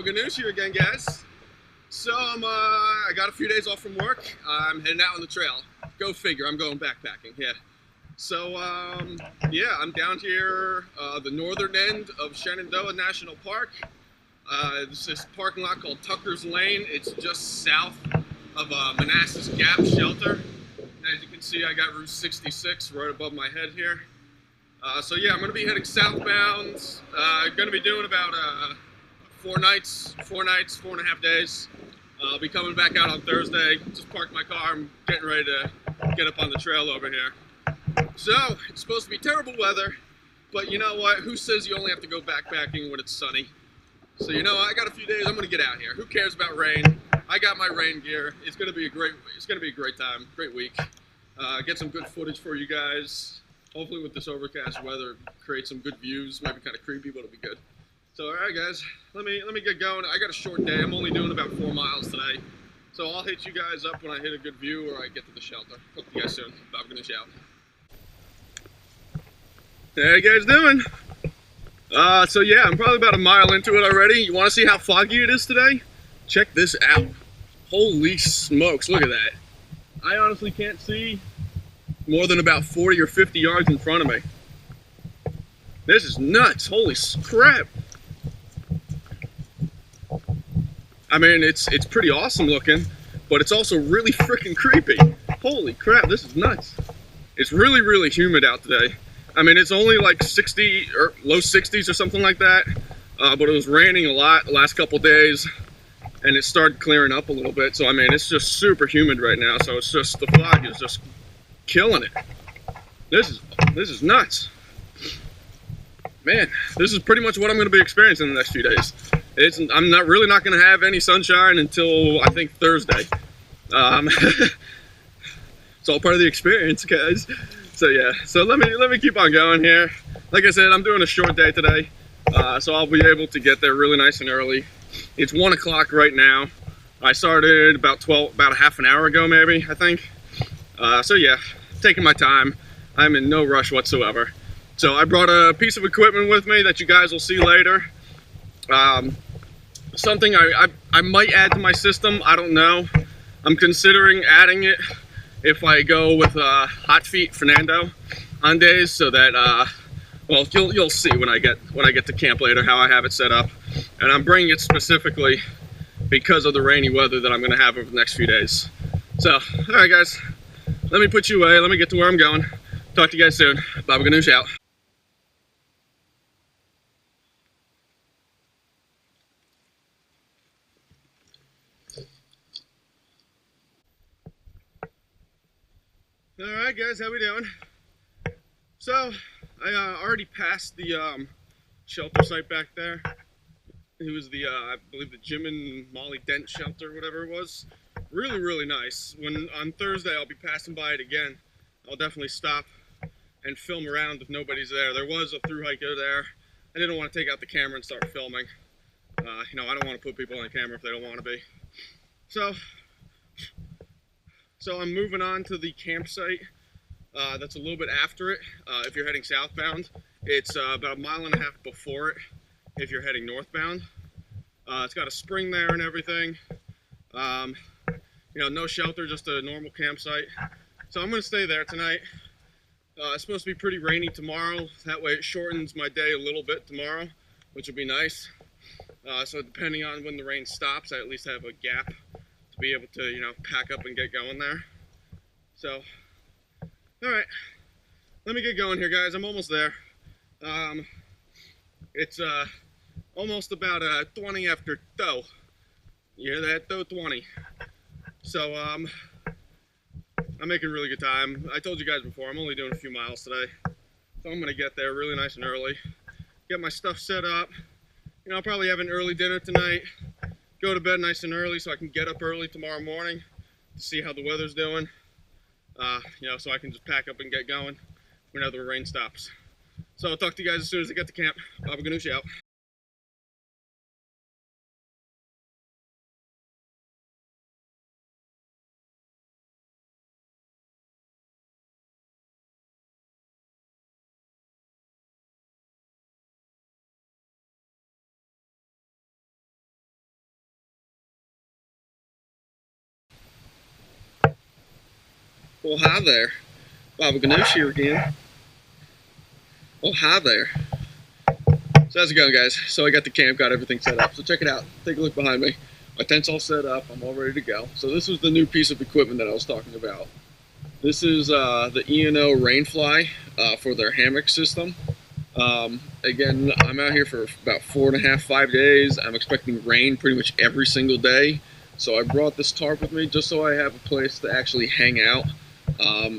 Baba Ganoush here again, guys. So I got a few days off from work. I'm heading out on the trail. Go figure, I'm going backpacking, yeah. So yeah, I'm down here, the northern end of Shenandoah National Park. There's this parking lot called Tucker's Lane. It's just south of Manassas Gap Shelter. And as you can see, I got Route 66 right above my head here. So yeah, I'm going to be heading southbound. Going to be doing about 4 nights, 4.5 days. I'll be coming back out on Thursday. Just parked my car. I'm getting ready to get up on the trail over here. So it's supposed to be terrible weather, but you know what? Who says you only have to go backpacking when it's sunny? So you know, I got a few days. I'm going to get out here. Who cares about rain? I got my rain gear. It's going to be a great. It's going to be a great time, great week. Get some good footage for you guys. Hopefully, with this overcast weather, create some good views. Might be kind of creepy, but it'll be good. So, all right, guys, let me get going. I got a short day. I'm only doing about 4 miles today. So I'll hit you guys up when I hit a good view or I get to the shelter. Talk to you guys soon. Baba Ganoush out. How you guys doing? So yeah, I'm probably about a mile into it already. You want to see how foggy it is today? Check this out. Holy smokes, look at that. I honestly can't see more than about 40 or 50 yards in front of me. This is nuts. Holy crap. I mean, it's pretty awesome looking, but it's also really freaking creepy. Holy crap, this is nuts. It's really, really humid out today. I mean, it's only like 60 or low 60s or something like that, but it was raining a lot the last couple days, and it started clearing up a little bit. So, I mean, it's just super humid right now, so it's just, the fog is just killing it. This is nuts. Man, this is pretty much what I'm going to be experiencing in the next few days. I'm really not going to have any sunshine until I think Thursday. It's all part of the experience, guys. So yeah, so let me keep on going here. Like I said, I'm doing a short day today, so I'll be able to get there really nice and early. It's 1 o'clock right now. I started about a half an hour ago, maybe, I think. So yeah, taking my time. I'm in no rush whatsoever. So I brought a piece of equipment with me that you guys will see later. Something I might add to my system, I don't know. I'm considering adding it if I go with Hot Feet Fernando on days, so that well, you'll see when I get to camp later how I have it set up. And I'm bringing it specifically because of the rainy weather that I'm going to have over the next few days. So, all right, guys, let me put you away. Let me get to where I'm going. Talk to you guys soon. Baba Ganoush out. All right, guys, how we doing? So I already passed the shelter site back there. It was the I believe the Jim and Molly Dent shelter, whatever it was. Really, really nice. On Thursday I'll be passing by it again. I'll definitely stop and film around if nobody's there. There was a through hiker there. I didn't want to take out the camera and start filming. You know, I don't want to put people on the camera if they don't want to be. So I'm moving on to the campsite. That's a little bit after it. If you're heading southbound, it's about 1.5 miles before it. If you're heading northbound, it's got a spring there and everything. You know, no shelter, just a normal campsite. So I'm going to stay there tonight. It's supposed to be pretty rainy tomorrow. That way it shortens my day a little bit tomorrow, which will be nice. So depending on when the rain stops, I at least have a gap to be able to, you know, pack up and get going there. So, all right, let me get going here, guys. I'm almost there. It's almost about 20 after though. You hear that though? 20. So I'm making really good time. I told you guys before, I'm only doing a few miles today. So I'm gonna get there really nice and early. Get my stuff set up. You know, I'll probably have an early dinner tonight. Go to bed nice and early so I can get up early tomorrow morning to see how the weather's doing. You know, so I can just pack up and get going whenever the rain stops. So I'll talk to you guys as soon as I get to camp. Baba Ganoush out. Well, hi there. Baba Ganoush here again. Well, hi there. So how's it going, guys? So I got the camp, got everything set up. So check it out. Take a look behind me. My tent's all set up. I'm all ready to go. So this was the new piece of equipment that I was talking about. This is the E&O Rainfly for their hammock system. Again, I'm out here for about 4.5, 5 days. I'm expecting rain pretty much every single day. So I brought this tarp with me just so I have a place to actually hang out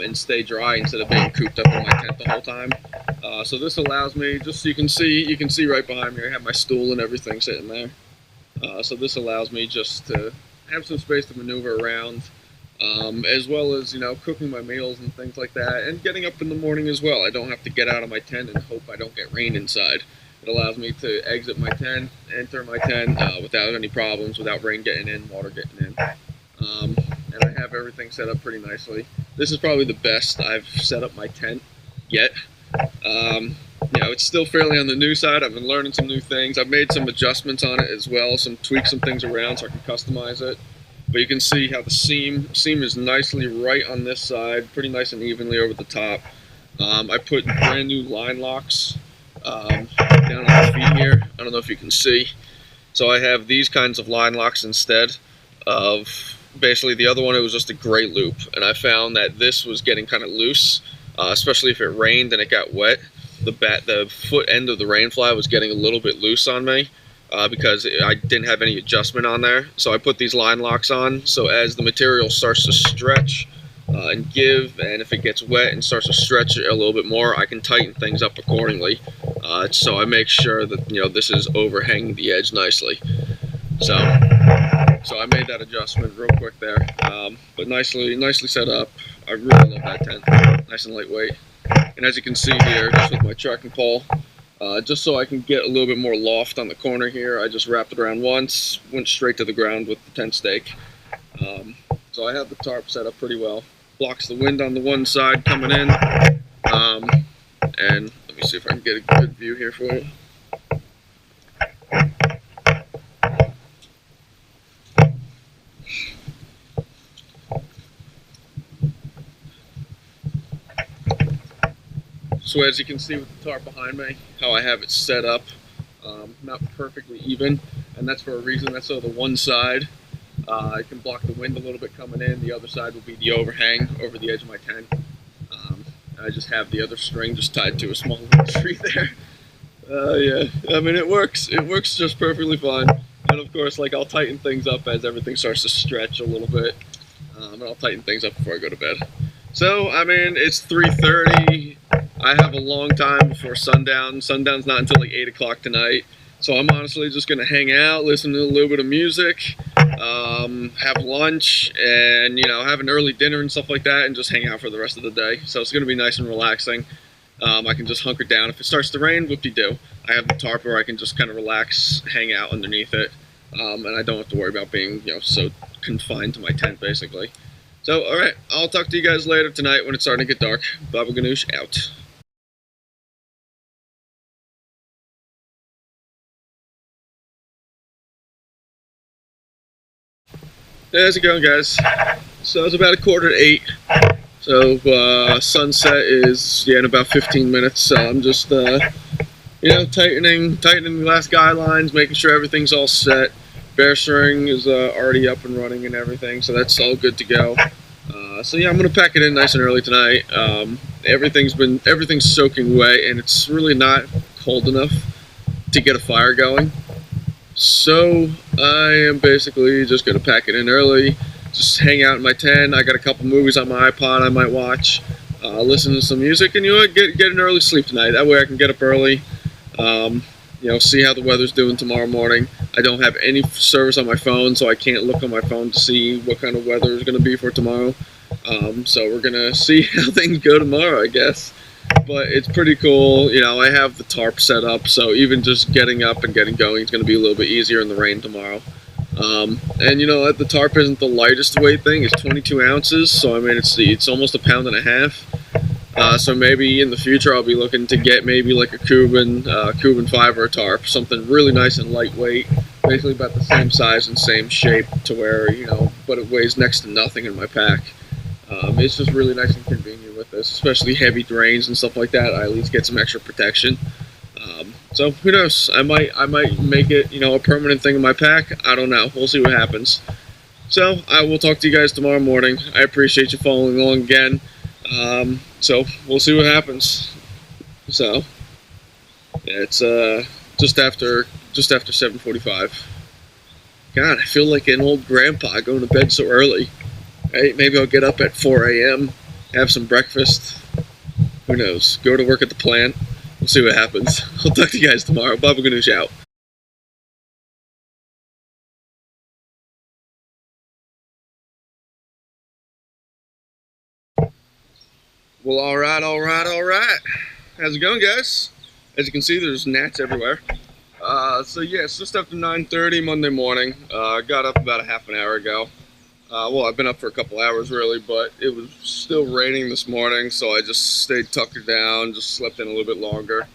and stay dry instead of being cooped up in my tent the whole time. So this allows me, just so you can see right behind me, I have my stool and everything sitting there. So this allows me just to have some space to maneuver around, as well as, cooking my meals and things like that, and getting up in the morning as well. I don't have to get out of my tent and hope I don't get rain inside. It allows me to exit my tent, enter my tent without any problems, without rain getting in, water getting in. And I have everything set up pretty nicely. This is probably the best I've set up my tent yet. It's still fairly on the new side. I've been learning some new things. I've made some adjustments on it as well, tweak some things around so I can customize it. But you can see how the seam is nicely right on this side, pretty nice and evenly over the top. I put brand new line locks down on the feet here. I don't know if you can see. So I have these kinds of line locks instead of basically the other one. It was just a gray loop, and I found that this was getting kind of loose, especially if it rained and it got wet. The foot end of the Rainfly was getting a little bit loose on me because I didn't have any adjustment on there. So I put these line locks on, so as the material starts to stretch and give, and if it gets wet and starts to stretch a little bit more, I can tighten things up accordingly. So I make sure that this is overhanging the edge nicely. So I made that adjustment real quick there, but nicely set up. I really love that tent, nice and lightweight. And as you can see here, just with my trekking pole, just so I can get a little bit more loft on the corner here, I just wrapped it around once, went straight to the ground with the tent stake. So I have the tarp set up pretty well. Blocks the wind on the one side coming in, and let me see if I can get a good view here for you. So as you can see with the tarp behind me, how I have it set up, not perfectly even, and that's for a reason. That's so the one side I can block the wind a little bit coming in. The other side will be the overhang over the edge of my tent. I just have the other string just tied to a small little tree there. Yeah, I mean it works. It works just perfectly fine. And of course, I'll tighten things up as everything starts to stretch a little bit, and I'll tighten things up before I go to bed. So I mean, it's 3:30. I have a long time before sundown. Sundown's not until 8 o'clock tonight. So I'm honestly just going to hang out, listen to a little bit of music, have lunch, and, have an early dinner and stuff like that, and just hang out for the rest of the day. So it's going to be nice and relaxing. I can just hunker down. If it starts to rain, whoop-de-doo. I have the tarp where I can just kind of relax, hang out underneath it, and I don't have to worry about being, so confined to my tent, basically. So, all right, I'll talk to you guys later tonight when it's starting to get dark. Baba Ganoush out. Hey, how's it going, guys? So it's about 7:45. So sunset is in about 15 minutes. So I'm just tightening the last guy lines, making sure everything's all set. Bear string is already up and running and everything, so that's all good to go. So yeah, I'm gonna pack it in nice and early tonight. Everything's soaking wet, and it's really not cold enough to get a fire going. So I am basically just going to pack it in early, just hang out in my tent. I got a couple movies on my iPod I might watch, listen to some music, and get an early sleep tonight. That way I can get up early, see how the weather's doing tomorrow morning. I don't have any service on my phone, so I can't look on my phone to see what kind of weather is going to be for tomorrow. So we're going to see how things go tomorrow, I guess. But it's pretty cool. I have the tarp set up, so even just getting up and getting going is going to be a little bit easier in the rain tomorrow. And the tarp isn't the lightest weight thing. It's 22 ounces, so I mean it's almost 1.5 pounds. So maybe in the future I'll be looking to get maybe like a Cuban fiber tarp, something really nice and lightweight, basically about the same size and same shape to where but it weighs next to nothing in my pack. It's just really nice and convenient with this, especially heavy drains and stuff like that. I at least get some extra protection. So who knows? I might make it, a permanent thing in my pack. I don't know. We'll see what happens. So I will talk to you guys tomorrow morning. I appreciate you following along again. So we'll see what happens. So it's just after 7:45. God, I feel like an old grandpa going to bed so early. Hey, maybe I'll get up at 4 a.m., have some breakfast. Who knows? Go to work at the plant. We'll see what happens. I'll talk to you guys tomorrow. Baba Ganoush out. Well, all right. How's it going, guys? As you can see, there's gnats everywhere. So yeah, it's just after 9:30 Monday morning. I got up about a half an hour ago. Well, I've been up for a couple hours really, but it was still raining this morning, so I just stayed tuckered down, just slept in a little bit longer.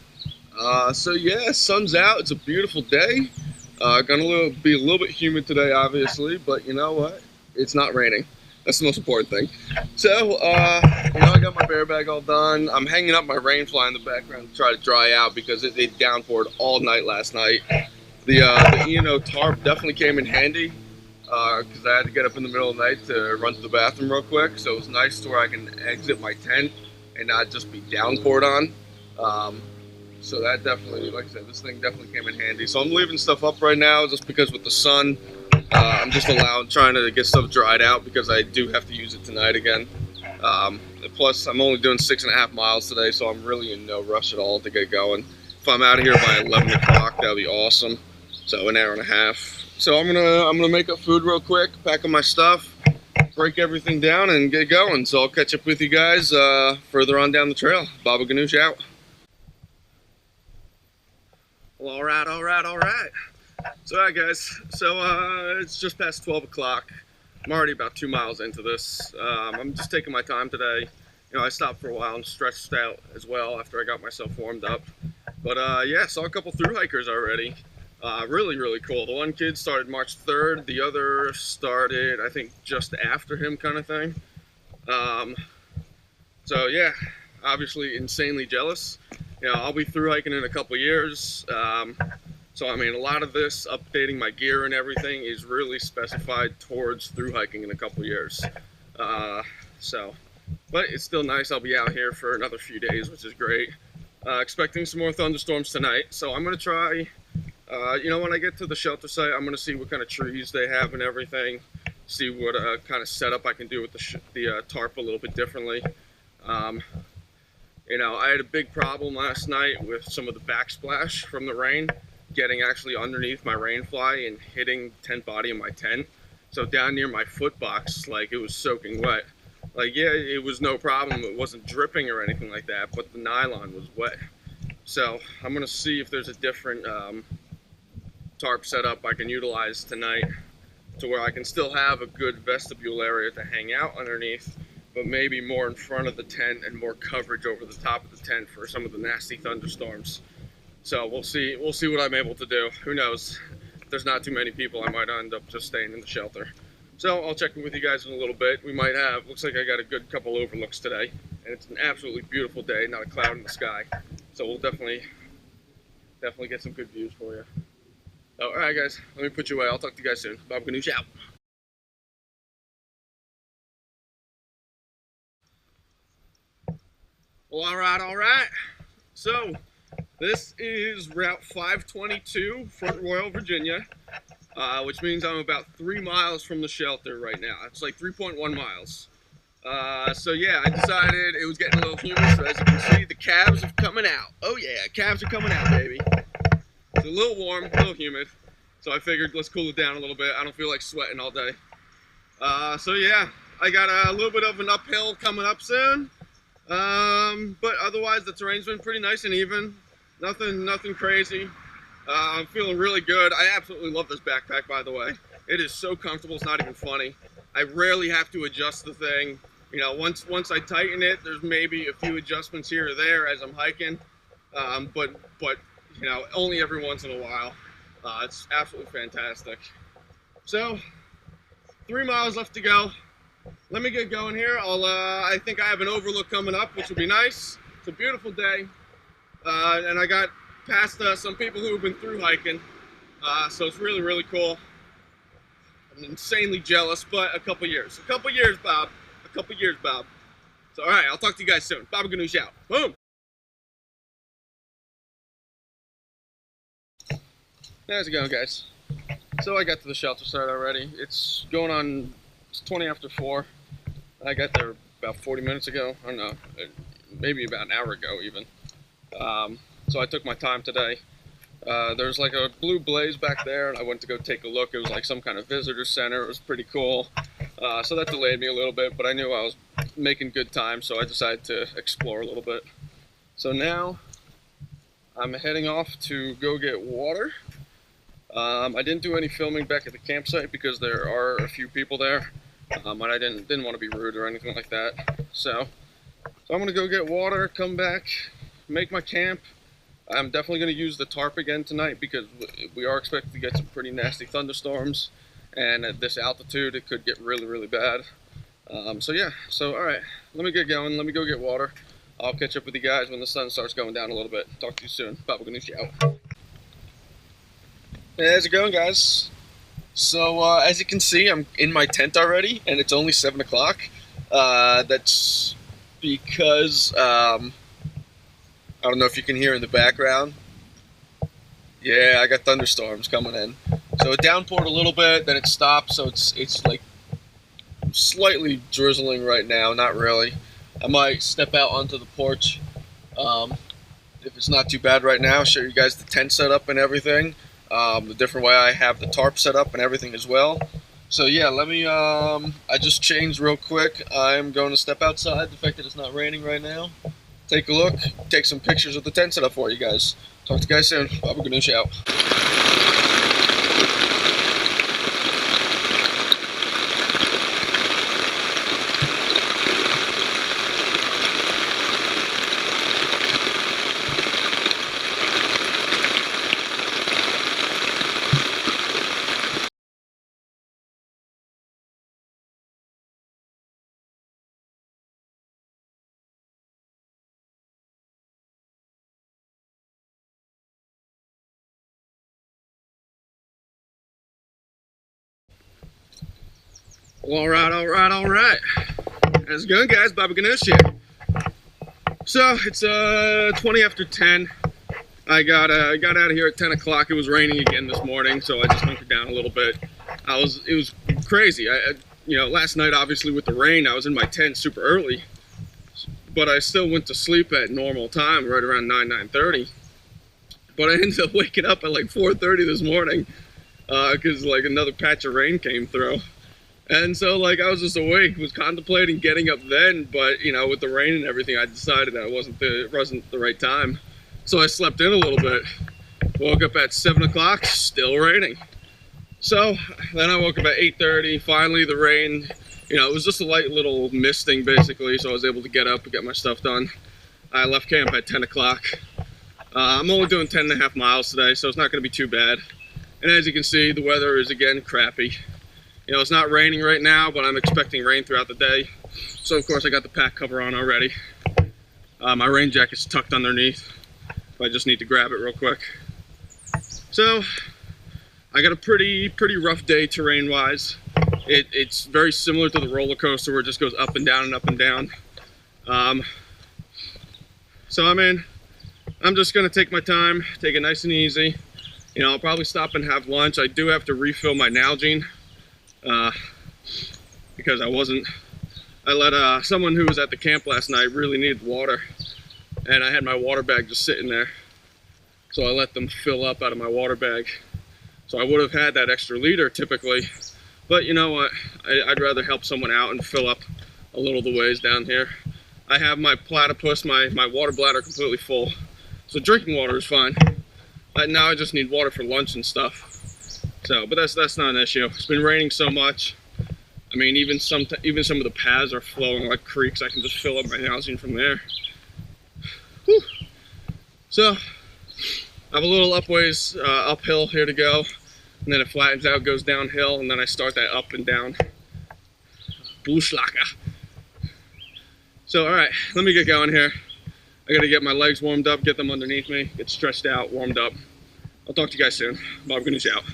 So yeah, sun's out. It's a beautiful day. Gonna be a little bit humid today, obviously, but you know what? It's not raining. That's the most important thing. So, I got my bear bag all done. I'm hanging up my rain fly in the background to try to dry out because it downpoured all night last night. The E&O tarp definitely came in handy because I had to get up in the middle of the night to run to the bathroom real quick. So it was nice to where I can exit my tent and not just be downpoured on. So that definitely, like I said, this thing definitely came in handy. So I'm leaving stuff up right now just because with the sun, I'm just trying to get stuff dried out because I do have to use it tonight again. Plus, I'm only doing 6.5 miles today, so I'm really in no rush at all to get going. If I'm out of here by 11 o'clock, that'll be awesome. So an hour and a half. So I'm gonna make up food real quick, pack up my stuff, break everything down, and get going. So I'll catch up with you guys further on down the trail. Baba Ganoush out. Well, all right. So, all right, guys. So, it's just past 12 o'clock. I'm already about 2 miles into this. I'm just taking my time today. I stopped for a while and stretched out as well after I got myself warmed up. But, yeah, saw a couple thru hikers already. Really cool. The one kid started March 3rd. The other started, I think, just after him kind of thing. So, yeah, obviously insanely jealous. I'll be thru hiking in a couple years. So, I mean, a lot of this, updating my gear and everything, is really specified towards thru hiking in a couple years. But it's still nice. I'll be out here for another few days, which is great. Expecting some more thunderstorms tonight. So I'm going to try, when I get to the shelter site, I'm going to see what kind of trees they have and everything. See what kind of setup I can do with the tarp a little bit differently. I had a big problem last night with some of the backsplash from the rain getting actually underneath my rain fly and hitting the tent body of my tent. So down near my foot box, like it was soaking wet. Like, yeah, it was no problem. It wasn't dripping or anything like that, but the nylon was wet. So I'm gonna see if there's a different tarp setup I can utilize tonight to where I can still have a good vestibule area to hang out underneath, but maybe more in front of the tent and more coverage over the top of the tent for some of the nasty thunderstorms. So we'll see what I'm able to do. Who knows? If there's not too many people, I might end up just staying in the shelter. So I'll check in with you guys in a little bit. We might have, looks like I got a good couple overlooks today, and it's an absolutely beautiful day, not a cloud in the sky. So we'll definitely get some good views for you. So, all right, guys, let me put you away. I'll talk to you guys soon. Baba Ganoush out. Well, all right. So this is Route 522, Front Royal, Virginia, which means I'm about 3 miles from the shelter right now. It's like 3.1 miles. So yeah, I decided it was getting a little humid, so as you can see, the calves are coming out. Oh yeah, calves are coming out, baby. It's a little warm, a little humid, so I figured let's cool it down a little bit. I don't feel like sweating all day. So yeah, I got a little bit of an uphill coming up soon. But otherwise the terrain's been pretty nice and even. Nothing crazy. I'm feeling really good. I absolutely love this backpack, by the way. It is so comfortable, it's not even funny. I rarely have to adjust the thing. Once I tighten it, there's maybe a few adjustments here or there as I'm hiking. But only every once in a while. It's absolutely fantastic. So, 3 miles left to go. let me get going here. I think I have an overlook coming up, which will be nice. It's a beautiful day, and I got past some people who have been through hiking, so it's really, really cool. I'm insanely jealous, but a couple years, Bob, a couple years, Bob. So, all right, I'll talk to you guys soon. Baba Ganoush out. Boom. How's it going, guys? So I got to the shelter site already. It's going on, it's 20 after 4. I got there about 40 minutes ago. I don't know, maybe about an hour ago even. So I took my time today. There's like a blue blaze back there, and I went to go take a look. It was like some kind of visitor center. It was pretty cool. So that delayed me a little bit, but I knew I was making good time, so I decided to explore a little bit. So now I'm heading off to go get water. I didn't do any filming back at the campsite because there are a few people there, and I didn't want to be rude or anything like that. So I'm gonna go get water, come back, make my camp. I'm definitely gonna use the tarp again tonight because we are expected to get some pretty nasty thunderstorms, and at this altitude it could get really, really bad. So yeah, all right, let me get going. Let me go get water. I'll catch up with you guys when the sun starts going down a little bit. Talk to you soon. Baba Ganoush out. Hey, how's it going, guys? So as you can see, I'm in my tent already, and it's only 7 o'clock. That's because I don't know if you can hear in the background. Yeah, I got thunderstorms coming in. So it downpoured a little bit, then it stopped. So it's like slightly drizzling right now. Not really. I might step out onto the porch if it's not too bad right now. Show you guys the tent setup and everything. The different way I have the tarp set up and everything as well. So yeah, let me, I just changed real quick. I'm going to step outside, the fact that it's not raining right now. Take a look, take some pictures of the tent setup for you guys. Talk to you guys soon. Baba Ganoush out. All right. How's it going, guys? Baba Ganoush here. So it's 20 after 10. I got out of here at 10 o'clock. It was raining again this morning, so I just hunkered down a little bit. It was crazy. You know, last night obviously with the rain, I was in my tent super early, but I still went to sleep at normal time, right around 9:30. But I ended up waking up at like 4:30 this morning because like another patch of rain came through. And so, like, I was just awake, was contemplating getting up then, but, you know, with the rain and everything, I decided that it wasn't the right time. So I slept in a little bit, woke up at 7 o'clock, still raining. So then I woke up at 8:30, finally the rain, you know, it was just a light little misting, basically, so I was able to get up and get my stuff done. I left camp at 10 o'clock. I'm only doing 10.5 miles today, so it's not going to be too bad. And as you can see, the weather is, again, crappy. You know, it's not raining right now, but I'm expecting rain throughout the day. So, of course, I got the pack cover on already. My rain jacket's tucked underneath. I just need to grab it real quick. So, I got a pretty rough day terrain-wise. It's very similar to the roller coaster where it just goes up and down and up and down. So, I'm just going to take my time, take it nice and easy. You know, I'll probably stop and have lunch. I do have to refill my Nalgene. Because I let someone who was at the camp last night really needed water, and I had my water bag just sitting there, so I let them fill up out of my water bag. So I would have had that extra liter typically, but you know what, I'd rather help someone out and fill up a little of the ways down here. I have my platypus, my water bladder completely full, so drinking water is fine. Now I just need water for lunch and stuff. So, but that's not an issue. It's been raining so much. I mean, even some of the paths are flowing like creeks. I can just fill up my housing from there. Whew. So, I have a little uphill here to go, and then it flattens out, goes downhill, and then I start that up and down Bluschlager. So, all right, let me get going here. I gotta get my legs warmed up, get them underneath me, get stretched out, warmed up. I'll talk to you guys soon. Bob Ganoush out.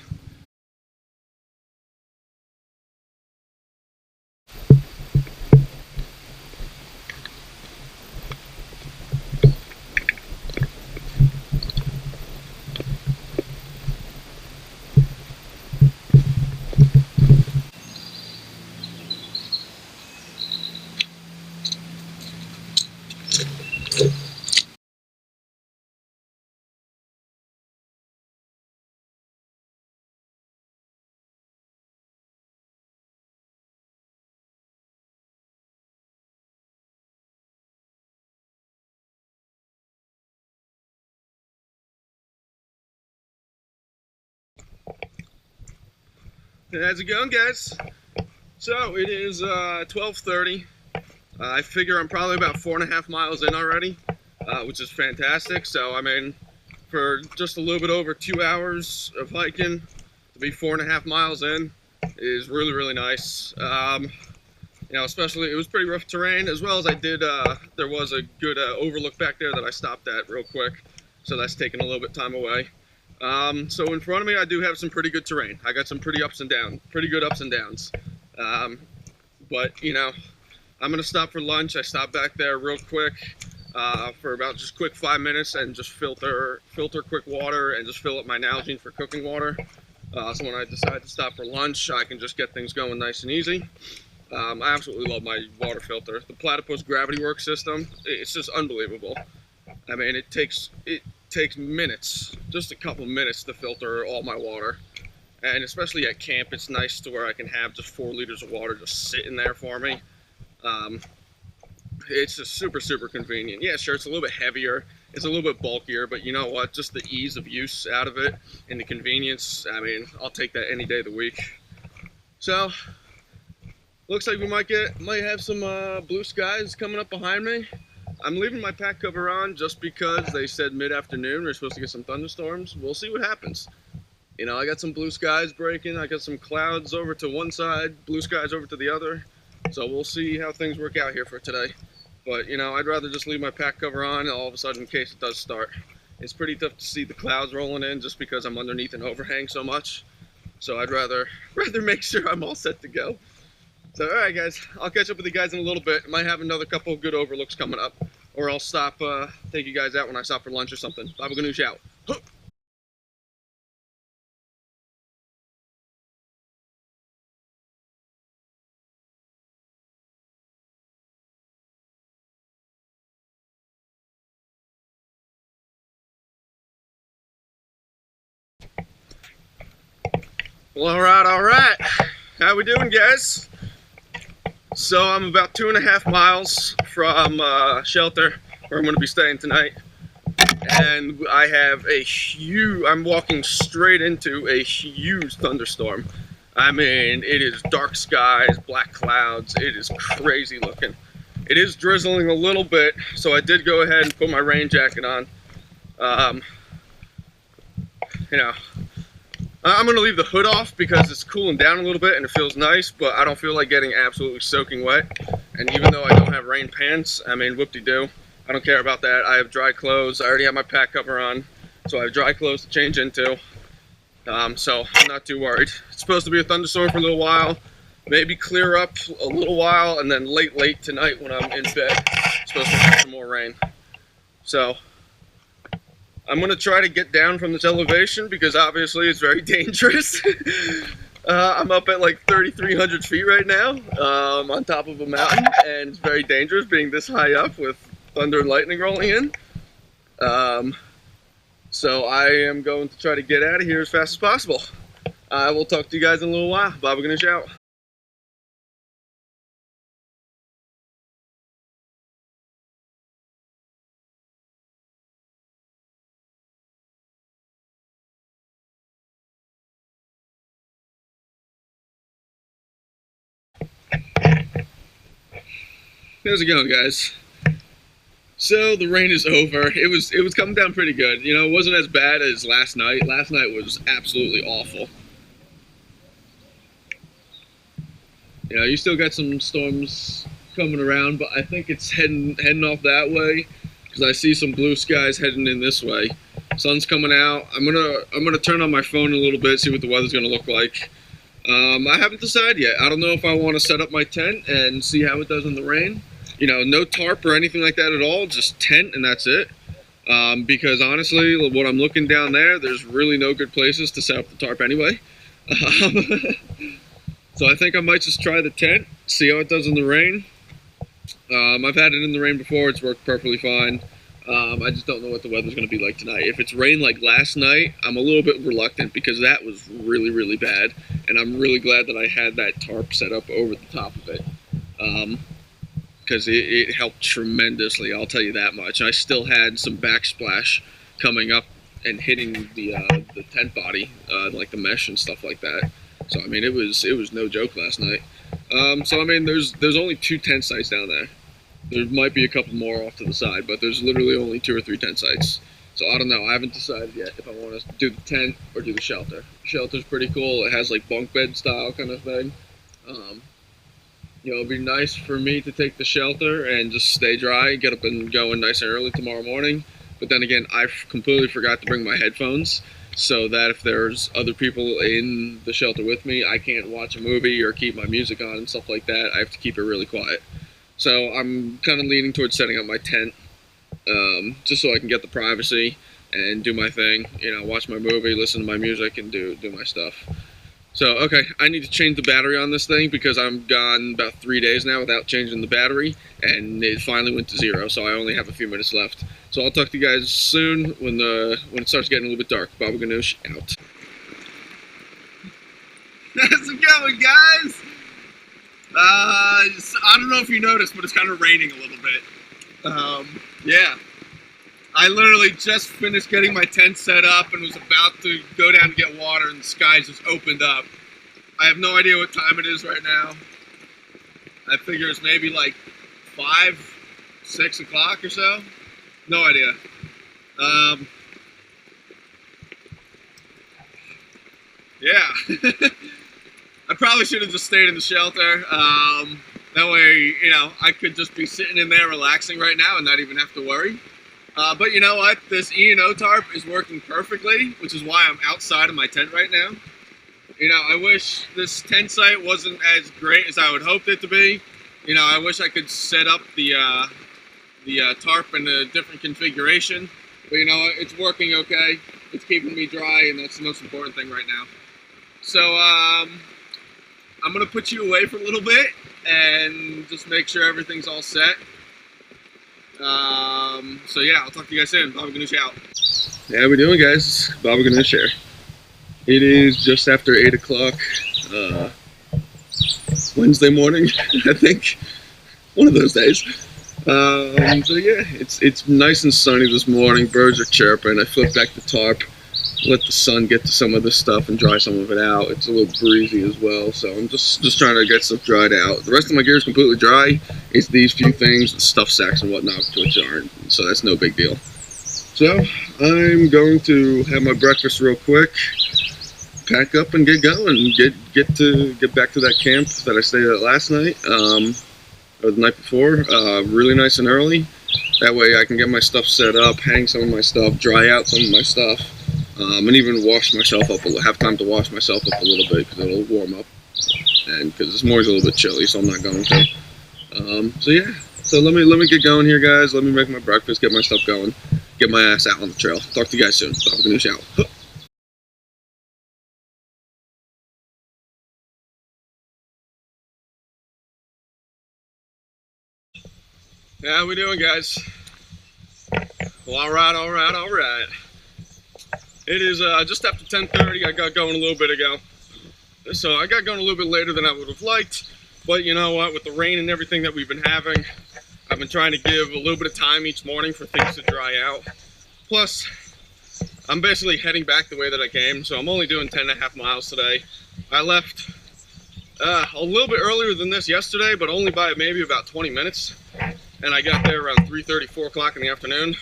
How's it going, guys? So it is 12:30. I figure I'm probably about 4.5 miles in already, which is fantastic. So I mean, for just a little bit over 2 hours of hiking, to be 4.5 miles in is really, really nice. You know, especially it was pretty rough terrain, as well as I did. There was a good overlook back there that I stopped at real quick, so that's taking a little bit of time away. So in front of me, I do have some pretty good terrain. I got some pretty good ups and downs. But you know, I'm gonna stop for lunch. I stopped back there real quick for about just quick 5 minutes and just filter quick water and just fill up my Nalgene for cooking water. So when I decide to stop for lunch, I can just get things going nice and easy. I absolutely love my water filter. The Platypus Gravity Works system, it's just unbelievable. I mean, it takes minutes, just a couple minutes to filter all my water. And especially at camp, it's nice to where I can have just 4 liters of water just sitting there for me. It's just super, super convenient. Yeah, sure, it's a little bit heavier, it's a little bit bulkier, but you know what? Just the ease of use out of it and the convenience, I mean, I'll take that any day of the week. So, looks like we might have some blue skies coming up behind me. I'm leaving my pack cover on just because they said mid-afternoon we're supposed to get some thunderstorms. We'll see what happens. You know, I got some blue skies breaking. I got some clouds over to one side, blue skies over to the other. So we'll see how things work out here for today. But, you know, I'd rather just leave my pack cover on all of a sudden in case it does start. It's pretty tough to see the clouds rolling in just because I'm underneath an overhang so much. So I'd rather make sure I'm all set to go. So, all right, guys, I'll catch up with you guys in a little bit. Might have another couple of good overlooks coming up. Or I'll stop, take you guys out when I stop for lunch or something. Bob Ganoush out. Huh. Well, all right. How we doing, guys? So I'm about 2.5 miles from shelter where I'm going to be staying tonight, and I have I'm walking straight into a huge thunderstorm. I mean, it is dark skies, black clouds. It is crazy looking. It is drizzling a little bit, so I did go ahead and put my rain jacket on. You know, I'm going to leave the hood off because it's cooling down a little bit and it feels nice, but I don't feel like getting absolutely soaking wet. And even though I don't have rain pants, I mean, whoop-de-doo, I don't care about that. I have dry clothes. I already have my pack cover on, so I have dry clothes to change into. So I'm not too worried. It's supposed to be a thunderstorm for a little while, maybe clear up a little while, and then late tonight when I'm in bed, it's supposed to have some more rain. So I'm going to try to get down from this elevation because obviously it's very dangerous. I'm up at like 3,300 feet right now, on top of a mountain, and it's very dangerous being this high up with thunder and lightning rolling in. So I am going to try to get out of here as fast as possible. I will talk to you guys in a little while. Bob Ganoush out. How's it going, guys? So the rain is over. It was coming down pretty good. You know, it wasn't as bad as last night. Last night was absolutely awful. You know, you still got some storms coming around, but I think it's heading off that way because I see some blue skies heading in this way. Sun's coming out. I'm gonna turn on my phone a little bit, see what the weather's gonna look like. I haven't decided yet. I don't know if I want to set up my tent and see how it does in the rain. You know, no tarp or anything like that at all, just tent and that's it. Because honestly, what I'm looking down there, there's really no good places to set up the tarp anyway. So I think I might just try the tent, see how it does in the rain. I've had it in the rain before, it's worked perfectly fine. I just don't know what the weather's going to be like tonight. If it's rained like last night, I'm a little bit reluctant because that was really, really bad. And I'm really glad that I had that tarp set up over the top of it. Because it helped tremendously, I'll tell you that much. I still had some backsplash coming up and hitting the tent body, like the mesh and stuff like that. So I mean, it was no joke last night. So I mean, there's only 2 tent sites down there. There might be a couple more off to the side, but there's literally only 2 or 3 tent sites. So I don't know. I haven't decided yet if I want to do the tent or do the shelter. The shelter's pretty cool. It has like bunk bed style kind of thing. You know, it'd be nice for me to take the shelter and just stay dry, get up and going nice and early tomorrow morning. But then again, I completely forgot to bring my headphones, so that if there's other people in the shelter with me, I can't watch a movie or keep my music on and stuff like that. I have to keep it really quiet. So I'm kind of leaning towards setting up my tent, just so I can get the privacy and do my thing. You know, watch my movie, listen to my music, and do my stuff. So, okay, I need to change the battery on this thing because I'm gone about 3 days now without changing the battery, and it finally went to 0, so I only have a few minutes left. So I'll talk to you guys soon when it starts getting a little bit dark. Baba Ganoush out. How's it going, guys? I don't know if you noticed, but it's kind of raining a little bit. Yeah. I literally just finished getting my tent set up and was about to go down to get water, and the sky just opened up. I have no idea what time it is right now. I figure it's maybe like 5, 6 o'clock or so. No idea. Yeah. I probably should have just stayed in the shelter. That way, you know, I could just be sitting in there relaxing right now and not even have to worry. But you know what? This E&O tarp is working perfectly, which is why I'm outside of my tent right now. You know, I wish this tent site wasn't as great as I would hoped it to be. You know, I wish I could set up the tarp in a different configuration. But you know what? It's working okay. It's keeping me dry, and that's the most important thing right now. So, I'm going to put you away for a little bit and just make sure everything's all set. So yeah, I'll talk to you guys soon. Baba Ganoush out. Yeah, how we doing, guys? Baba Ganoush here. It is just after 8 o'clock, Wednesday morning, I think. One of those days. So yeah, it's nice and sunny this morning. Birds are chirping. I flipped back the tarp, let the sun get to some of this stuff and dry some of it out. It's a little breezy as well, so I'm just trying to get stuff dried out. The rest of my gear is completely dry. It's these few things, the stuff sacks and whatnot, which aren't, so that's no big deal. So I'm going to have my breakfast real quick, pack up and get going, get back to that camp that I stayed at last night, or the night before, really nice and early. That way I can get my stuff set up, hang some of my stuff, dry out some of my stuff. And even wash myself up, have time to wash myself up a little bit because it'll warm up, and because this morning's a little bit chilly, so I'm not going to. So yeah, so let me get going here, guys. Let me make my breakfast, get my stuff going, get my ass out on the trail. Talk to you guys soon. Baba Ganoush out. Yeah, how we doing, guys? Well, all right. It is just after 10:30. I got going a little bit ago. So I got going a little bit later than I would have liked. But you know what? With the rain and everything that we've been having, I've been trying to give a little bit of time each morning for things to dry out. Plus, I'm basically heading back the way that I came. So I'm only doing 10.5 miles today. I left a little bit earlier than this yesterday, but only by maybe about 20 minutes. And I got there around 3:30, 4 o'clock in the afternoon.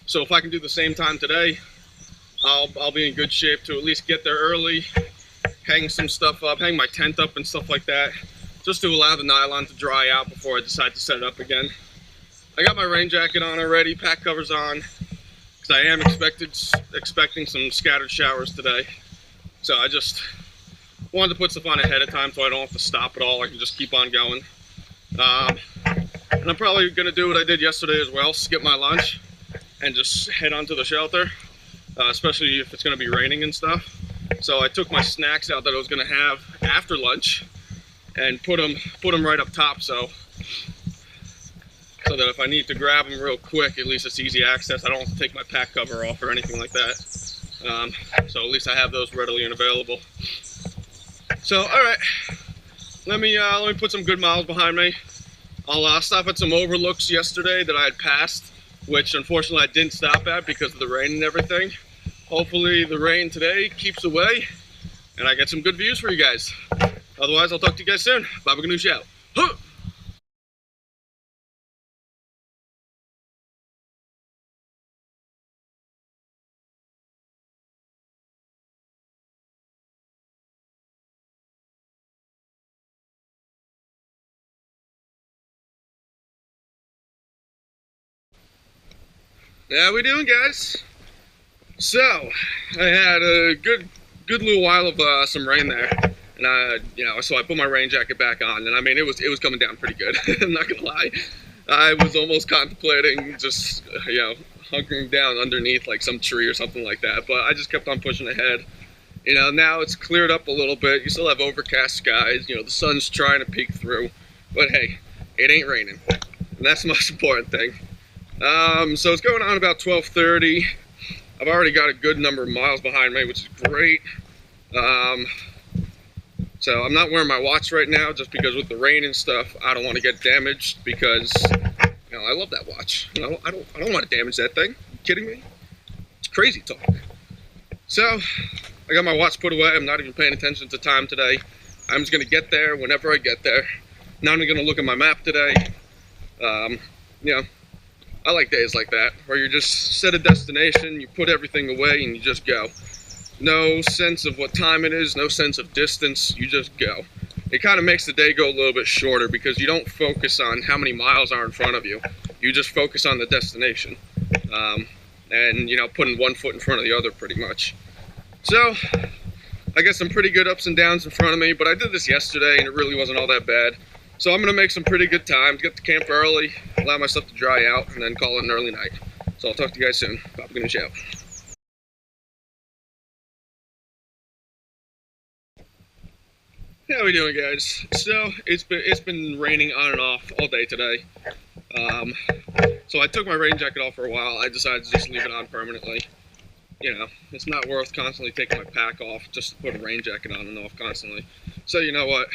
So if I can do the same time today, I'll be in good shape to at least get there early, hang some stuff up, hang my tent up and stuff like that, just to allow the nylon to dry out before I decide to set it up again. I got my rain jacket on already, pack covers on, because I am expecting some scattered showers today. So I just wanted to put stuff on ahead of time so I don't have to stop at all. I can just keep on going. And I'm probably going to do what I did yesterday as well, skip my lunch and just head onto the shelter, especially if it's going to be raining and stuff. So I took my snacks out that I was going to have after lunch and put them right up top, so that if I need to grab them real quick, at least it's easy access. I don't have to take my pack cover off or anything like that. So at least I have those readily and available. So, all right, let me put some good miles behind me. I'll stop at some overlooks yesterday that I had passed, which unfortunately I didn't stop at because of the rain and everything. Hopefully the rain today keeps away and I get some good views for you guys. Otherwise, I'll talk to you guys soon. Baba Ganoush out. Huh! How we doing, guys? So, I had a good little while of some rain there, and so I put my rain jacket back on, and I mean it was coming down pretty good. I'm not gonna lie, I was almost contemplating just hunkering down underneath like some tree or something like that, but I just kept on pushing ahead. Now it's cleared up a little bit. You still have overcast skies. The sun's trying to peek through, but hey, it ain't raining, and that's the most important thing. So it's going on about 12:30. I've already got a good number of miles behind me, which is great. So I'm not wearing my watch right now just because with the rain and stuff, I don't want to get damaged because, I love that watch. I don't want to damage that thing. Are you kidding me? It's crazy talk. So I got my watch put away. I'm not even paying attention to time today. I'm just going to get there whenever I get there. Not even going to look at my map today. I like days like that, where you just set a destination, you put everything away, and you just go. No sense of what time it is, no sense of distance, you just go. It kind of makes the day go a little bit shorter because you don't focus on how many miles are in front of you. You just focus on the destination. And, putting one foot in front of the other pretty much. So, I got some pretty good ups and downs in front of me, but I did this yesterday and it really wasn't all that bad. So I'm going to make some pretty good times, get to camp early, allow my stuff to dry out, and then call it an early night. So I'll talk to you guys soon. Baba Ganoush out. How we doing, guys? So it's been raining on and off all day today. So I took my rain jacket off for a while. I decided to just leave it on permanently. It's not worth constantly taking my pack off just to put a rain jacket on and off constantly. So you know what?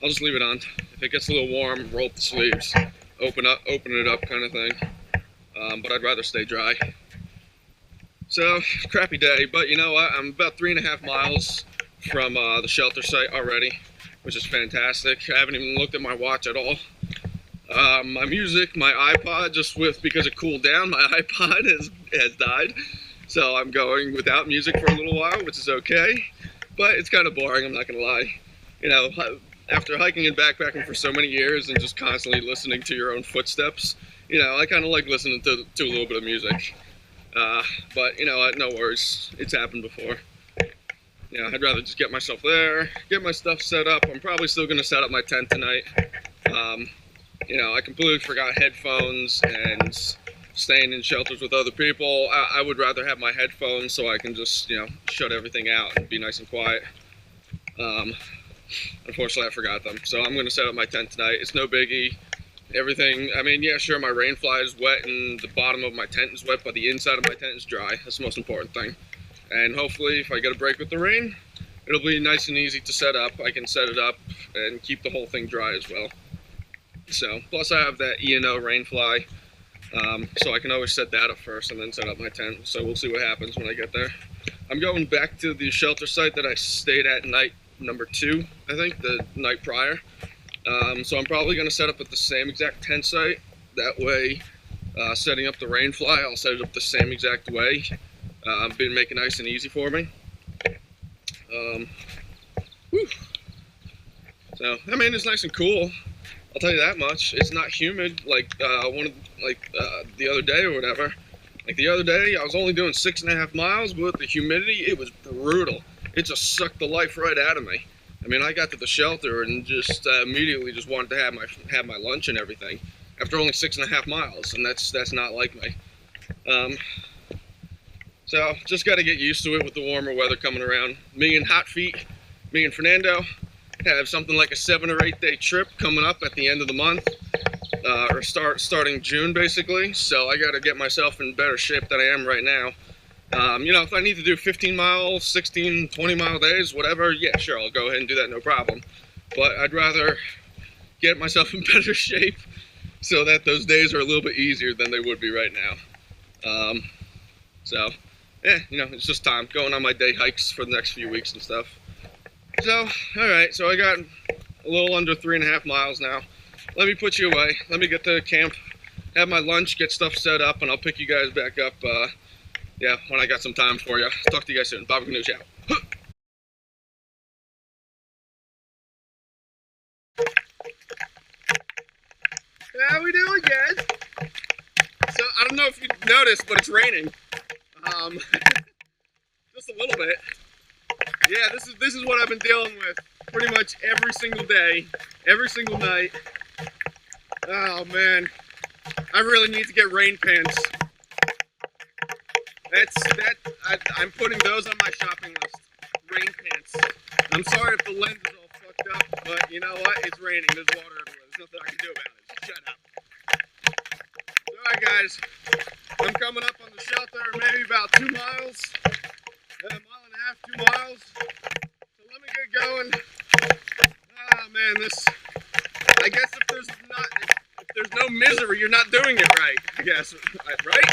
I'll just leave it on. If it gets a little warm, roll up the sleeves, open it up kind of thing. But I'd rather stay dry. So, crappy day, but you know what? I'm about 3.5 miles from the shelter site already, which is fantastic. I haven't even looked at my watch at all. My music, my iPod, because it cooled down, my iPod has died. So I'm going without music for a little while, which is okay. But it's kind of boring, I'm not going to lie. After hiking and backpacking for so many years and just constantly listening to your own footsteps, I kind of like listening to a little bit of music. But you know what, no worries, it's happened before. I'd rather just get myself there, get my stuff set up. I'm probably still going to set up my tent tonight. I completely forgot headphones and staying in shelters with other people. I would rather have my headphones so I can just, shut everything out and be nice and quiet. Unfortunately, I forgot them. So I'm going to set up my tent tonight. It's no biggie. Everything, sure, my rain fly is wet and the bottom of my tent is wet, but the inside of my tent is dry. That's the most important thing. And hopefully, if I get a break with the rain, it'll be nice and easy to set up. I can set it up and keep the whole thing dry as well. So, plus I have that E&O rain fly, so I can always set that up first and then set up my tent. So we'll see what happens when I get there. I'm going back to the shelter site that I stayed at night number 2, I think, the night prior. So I'm probably going to set up at the same exact tent site. That way, setting up the rain fly, I'll set it up the same exact way. Been making it nice and easy for me. So I mean, it's nice and cool. I'll tell you that much. It's not humid like the other day or whatever. Like the other day, I was only doing 6.5 miles, but with the humidity, it was brutal. It just sucked the life right out of me. I mean, I got to the shelter and just immediately just wanted to have my lunch and everything after only 6.5 miles, and that's not like me. Um, so just got to get used to it with the warmer weather coming around. Me and Hot Feet, me and Fernando have something like a 7 or 8 day trip coming up at the end of the month, or starting June basically. So I got to get myself in better shape than I am right now. You know, if I need to do 15 mile, 16, 20 mile days, whatever, yeah, sure, I'll go ahead and do that, no problem. But I'd rather get myself in better shape so that those days are a little bit easier than they would be right now. So, yeah, you know, it's just time going on my day hikes for the next few weeks and stuff. So, all right, so I got a little under 3.5 miles now. Let me put you away. Let me get to camp, have my lunch, get stuff set up, and I'll pick you guys back up, yeah, when I got some time for you. Talk to you guys soon. Bobby Canoes out. How we doing, guys? So, I don't know if you noticed, but it's raining. Um, just a little bit. Yeah, this is what I've been dealing with pretty much every single day, every single night. Oh man, I really need to get rain pants. I'm putting those on my shopping list. Rain pants. I'm sorry if the lens is all fucked up, but you know what? It's raining. There's water everywhere. There's nothing I can do about it. Just shut up. Alright guys, I'm coming up on the shelter, maybe about 2 miles. A mile and a half, 2 miles. So let me get going. Ah man, I guess if there's no misery, you're not doing it right, I guess. Right?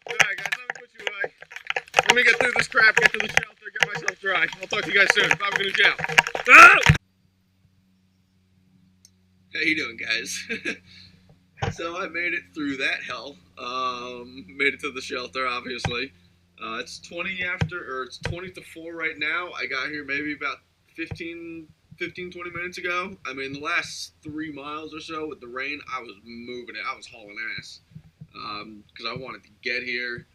Alright guys, let me put you away. Let me get through this crap, get to the shelter, get myself dry. I'll talk to you guys soon. Bob's gonna jail. Ah! How you doing, guys? So I made it through that hell. Made it to the shelter, obviously. It's 20 to 4 right now. I got here maybe about 20 minutes ago. I mean, the last 3 miles or so with the rain, I was moving it. I was hauling ass. Because I wanted to get here.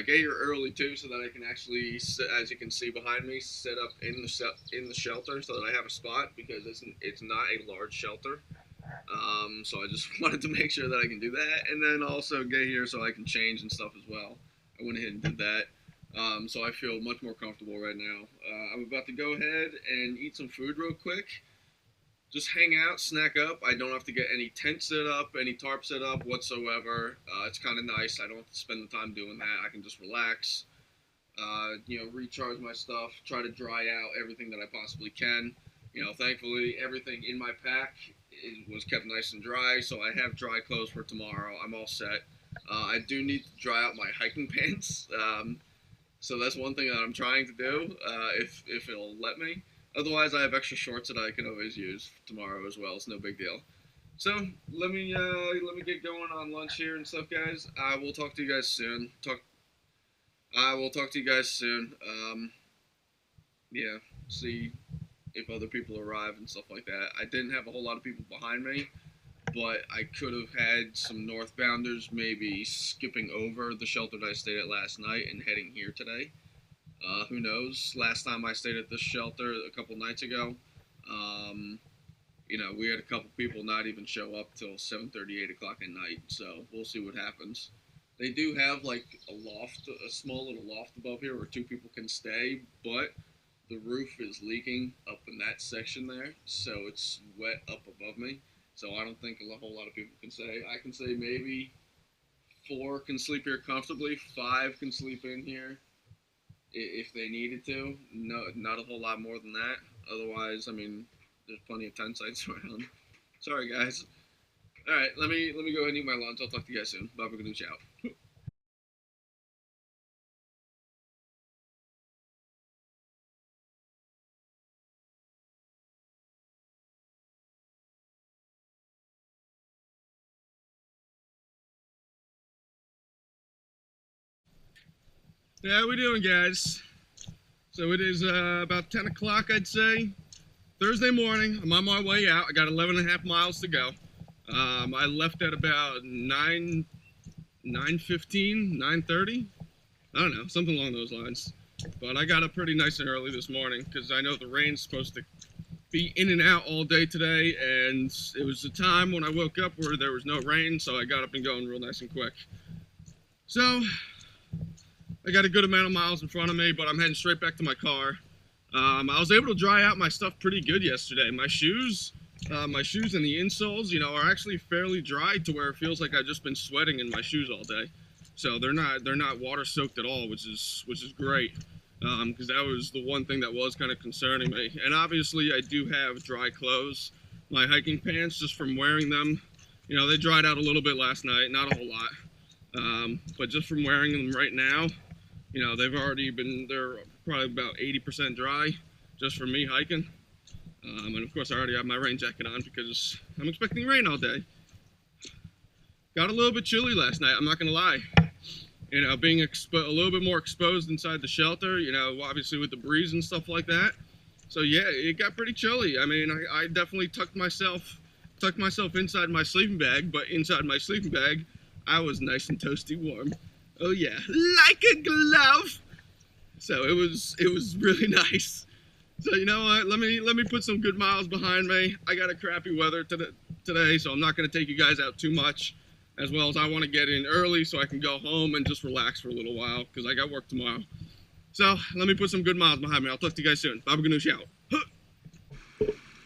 Get here early too, so that I can actually, as you can see behind me, set up in the shelter so that I have a spot, because it's not a large shelter. So I just wanted to make sure that I can do that, and then also get here so I can change and stuff as well. I went ahead and did that. So I feel much more comfortable right now. I'm about to go ahead and eat some food real quick. Just hang out, snack up. I don't have to get any tent set up, any tarp set up whatsoever. It's kind of nice. I don't have to spend the time doing that. I can just relax, you know, recharge my stuff, try to dry out everything that I possibly can. You know, thankfully, everything in my pack was kept nice and dry, so I have dry clothes for tomorrow. I'm all set. I do need to dry out my hiking pants, so that's one thing that I'm trying to do, if it'll let me. Otherwise, I have extra shorts that I can always use tomorrow as well. It's no big deal. So let me get going on lunch here and stuff, guys. I will talk to you guys soon. I will talk to you guys soon. Yeah, see if other people arrive and stuff like that. I didn't have a whole lot of people behind me, but I could have had some northbounders maybe skipping over the shelter that I stayed at last night and heading here today. Who knows? Last time I stayed at this shelter a couple nights ago, um, you know, we had a couple people not even show up till 7:30, 8 o'clock at night. So we'll see what happens. They do have like a small little loft above here where 2 people can stay, but the roof is leaking up in that section there, so it's wet up above me. So I don't think a whole lot of people can stay. I can say maybe 4 can sleep here comfortably, 5 can sleep in here if they needed to. No, not a whole lot more than that. Otherwise, I mean, there's plenty of tent sites around. Sorry, guys. All right, let me go ahead and eat my lunch. I'll talk to you guys soon. Bye, Ganoush out. Yeah, how we doing, guys? So it is about 10 o'clock, I'd say. Thursday morning, I'm on my way out. I got 11.5 miles to go. I left at about 9:15, 9:30. I don't know, something along those lines. But I got up pretty nice and early this morning because I know the rain's supposed to be in and out all day today, and it was the time when I woke up where there was no rain, so I got up and going real nice and quick. So I got a good amount of miles in front of me, but I'm heading straight back to my car. I was able to dry out my stuff pretty good yesterday. My shoes and the insoles, you know, are actually fairly dry to where it feels like I've just been sweating in my shoes all day. So they're not water soaked at all, which is great, because that was the one thing that was kind of concerning me. And obviously I do have dry clothes. My hiking pants, just from wearing them, you know, they dried out a little bit last night, not a whole lot, but just from wearing them right now, you know, they're probably about 80% dry just from me hiking. And of course I already have my rain jacket on because I'm expecting rain all day. Got a little bit chilly last night, I'm not gonna lie. You know, being a little bit more exposed inside the shelter, you know, obviously with the breeze and stuff like that. So yeah, it got pretty chilly. I mean, I definitely tucked myself inside my sleeping bag, but inside my sleeping bag, I was nice and toasty warm. Oh yeah, like a glove. So it was really nice. So you know what? Let me put some good miles behind me. I got a crappy weather today, so I'm not going to take you guys out too much. As well as I want to get in early so I can go home and just relax for a little while because I got work tomorrow. So let me put some good miles behind me. I'll talk to you guys soon. Baba Ganoush out.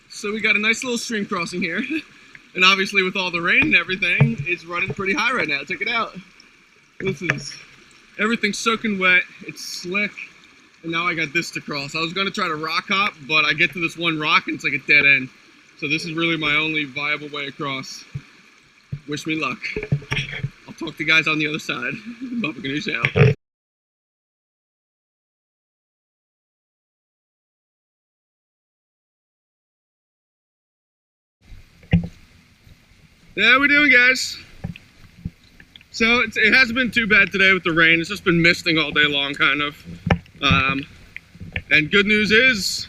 So we got a nice little stream crossing here. And obviously with all the rain and everything, it's running pretty high right now. Check it out. Everything's soaking wet. It's slick. And now I got this to cross. I was going to try to rock hop, but I get to this one rock and it's like a dead end. So this is really my only viable way across. Wish me luck. I'll talk to you guys on the other side. Baba Ganoush out. Yeah, how we doing, guys? So it hasn't been too bad today with the rain. It's just been misting all day long, kind of. And good news is,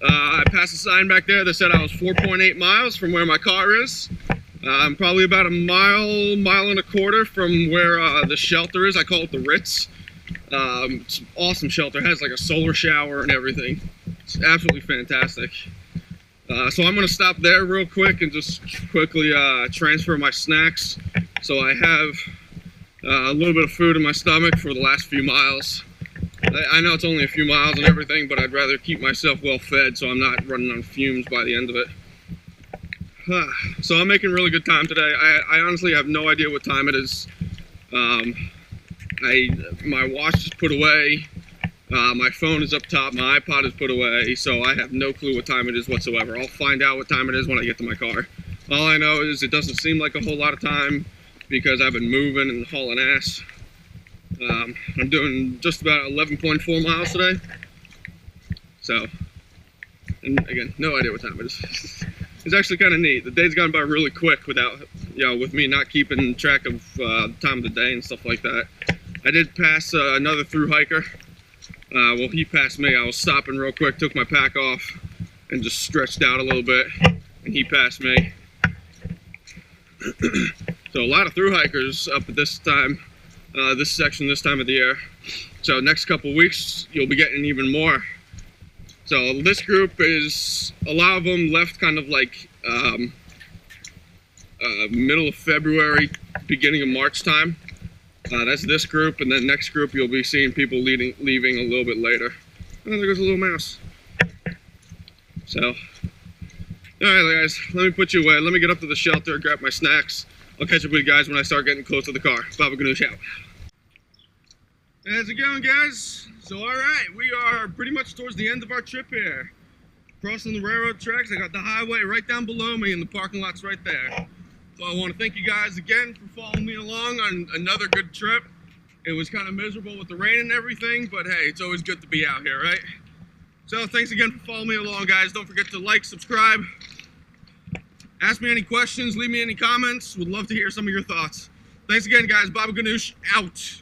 I passed a sign back there that said I was 4.8 miles from where my car is. I'm probably about a mile and a quarter from where the shelter is. I call it the Ritz. It's an awesome shelter. It has like a solar shower and everything. It's absolutely fantastic. So I'm going to stop there real quick and just quickly transfer my snacks. So I have a little bit of food in my stomach for the last few miles. I know it's only a few miles and everything, but I'd rather keep myself well fed so I'm not running on fumes by the end of it. So I'm making really good time today. I honestly have no idea what time it is. My watch is put away. My phone is up top. My iPod is put away. So I have no clue what time it is whatsoever. I'll find out what time it is when I get to my car. All I know is it doesn't seem like a whole lot of time because I've been moving and hauling ass. I'm doing just about 11.4 miles today. So, and again, no idea what time it is. It's actually kind of neat. The day's gone by really quick without, you know, with me not keeping track of the time of the day and stuff like that. I did pass another through hiker. Well, he passed me. I was stopping real quick, took my pack off, and just stretched out a little bit, and he passed me. So a lot of through hikers up at this time, this section, this time of the year. So next couple weeks, you'll be getting even more. So this group is, a lot of them left kind of like middle of February, beginning of March time. That's this group, and then next group you'll be seeing people leaving a little bit later. Oh, there goes a little mouse. So, alright guys, let me put you away. Let me get up to the shelter, grab my snacks. I'll catch up with you guys when I start getting close to the car. Baba Ganoush out. How's it going, guys? So alright, we are pretty much towards the end of our trip here. Crossing the railroad tracks. I got the highway right down below me and the parking lot's right there. So I want to thank you guys again for following me along on another good trip. It was kind of miserable with the rain and everything, but hey, it's always good to be out here, right? So thanks again for following me along, guys. Don't forget to like, subscribe. Ask me any questions, leave me any comments. Would love to hear some of your thoughts. Thanks again, guys. Baba Ganoush out.